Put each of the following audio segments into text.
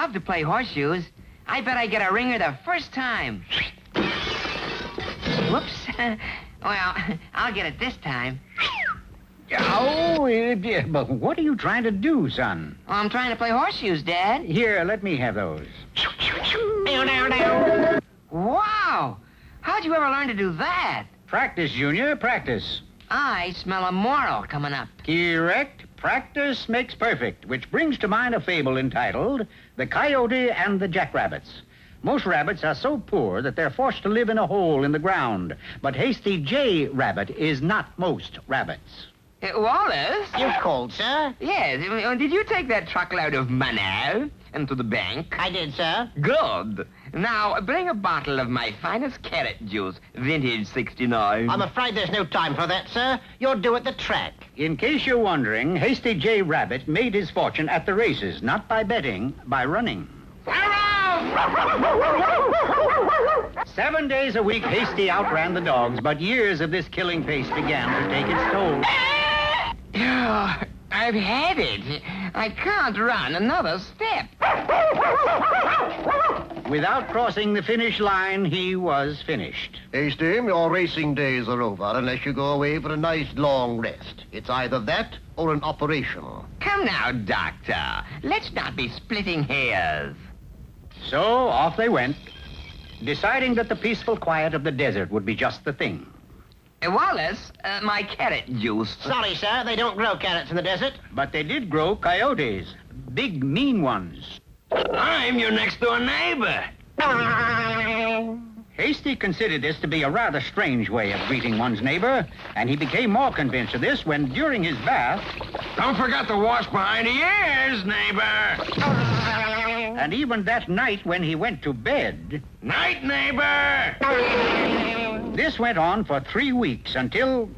love to play horseshoes. I bet I get a ringer the first time. Whoops. Well, I'll get it this time. Oh, but what are you trying to do, son? Oh, I'm trying to play horseshoes, Dad. Here, let me have those. Wow! How'd you ever learn to do that? Practice, Junior, practice. I smell a moral coming up. Correct. Practice makes perfect, which brings to mind a fable entitled The Coyote and the Jackrabbits. Most rabbits are so poor that they're forced to live in a hole in the ground. But Hasty J. Rabbit is not most rabbits. Wallace? You called, sir? Yes. Did you take that truckload of money into the bank? I did, sir. Good. Now, bring a bottle of my finest carrot juice, vintage 69. I'm afraid there's no time for that, sir. You'll do at the track. In case you're wondering, Hasty J. Rabbit made his fortune at the races, not by betting, by running. 7 days a week, Hasty outran the dogs, but years of this killing pace began to take its toll. Oh, I've had it. I can't run another step. Without crossing the finish line, he was finished. Hasty, your racing days are over unless you go away for a nice long rest. It's either that or an operation. Come now, Doctor. Let's not be splitting hairs. So off they went, deciding that the peaceful quiet of the desert would be just the thing. Wallace, my carrot juice. Sorry, sir. They don't grow carrots in the desert. But they did grow coyotes, big, mean ones. I'm your next-door neighbor. Hasty considered this to be a rather strange way of greeting one's neighbor, and he became more convinced of this when, during his bath... Don't forget to wash behind the ears, neighbor. And even that night when he went to bed... Night, neighbor. This went on for 3 weeks until...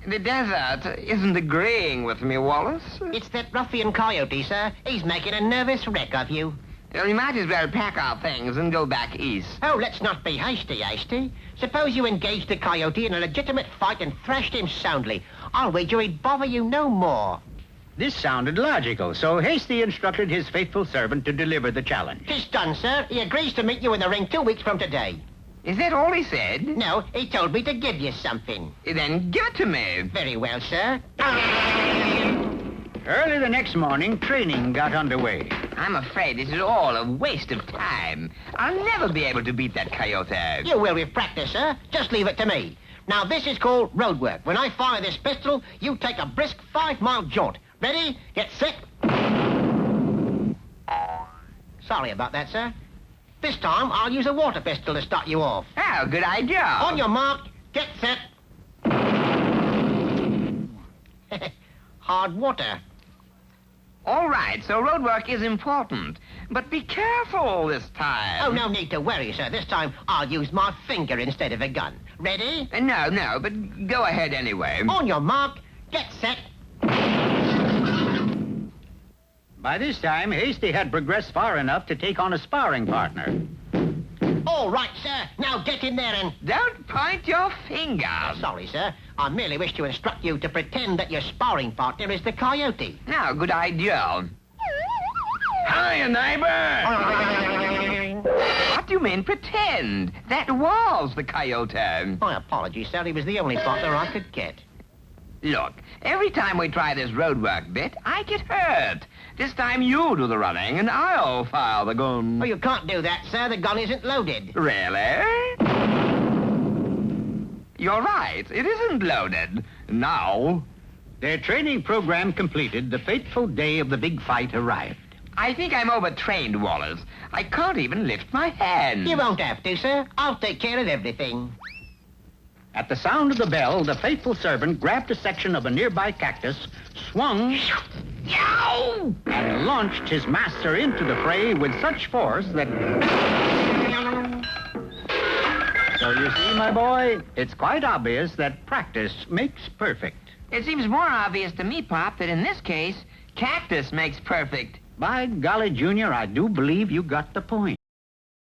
The desert isn't agreeing with me, Wallace. It's that ruffian Coyote, sir. He's making a nervous wreck of you. Well, we might as well pack our things and go back east. Oh, let's not be hasty. Suppose you engaged the Coyote in a legitimate fight and thrashed him soundly. I'll wager he'd bother you no more. This sounded logical, so Hasty instructed his faithful servant to deliver the challenge. 'Tis done, sir. He agrees to meet you in the ring 2 weeks from today. Is that all he said? No, he told me to give you something. Then give it to me. Very well, sir. Early the next morning, training got underway. I'm afraid this is all a waste of time. I'll never be able to beat that coyote. You will with practice, sir. Just leave it to me. Now, this is called road work. When I fire this pistol, you take a brisk 5-mile jaunt. Ready? Get set. Sorry about that, sir. This time, I'll use a water pistol to start you off. Oh, good idea. On your mark, get set. Hard water. All right, so road work is important. But be careful this time. Oh, no need to worry, sir. This time, I'll use my finger instead of a gun. Ready? No, but go ahead anyway. On your mark, get set. By this time, Hasty had progressed far enough to take on a sparring partner. All right, sir. Now get in there and... Don't point your finger. Sorry, sir. I merely wish to instruct you to pretend that your sparring partner is the Coyote. No, good idea. Hiya, neighbor. What do you mean, pretend? That was the coyote. My apologies, sir. He was the only partner I could get. Look, every time we try this road work bit, I get hurt. This time you do the running, and I'll fire the gun. Oh, you can't do that, sir. The gun isn't loaded. Really? You're right. It isn't loaded. Now... Their training program completed, the fateful day of the big fight arrived. I think I'm overtrained, Wallace. I can't even lift my hand. You won't have to, sir. I'll take care of everything. At the sound of the bell, the faithful servant grabbed a section of a nearby cactus, swung, Yow! and launched his master into the fray with such force that... So you see, my boy, it's quite obvious that practice makes perfect. It seems more obvious to me, Pop, that in this case, cactus makes perfect. By golly, Junior, I do believe you got the point.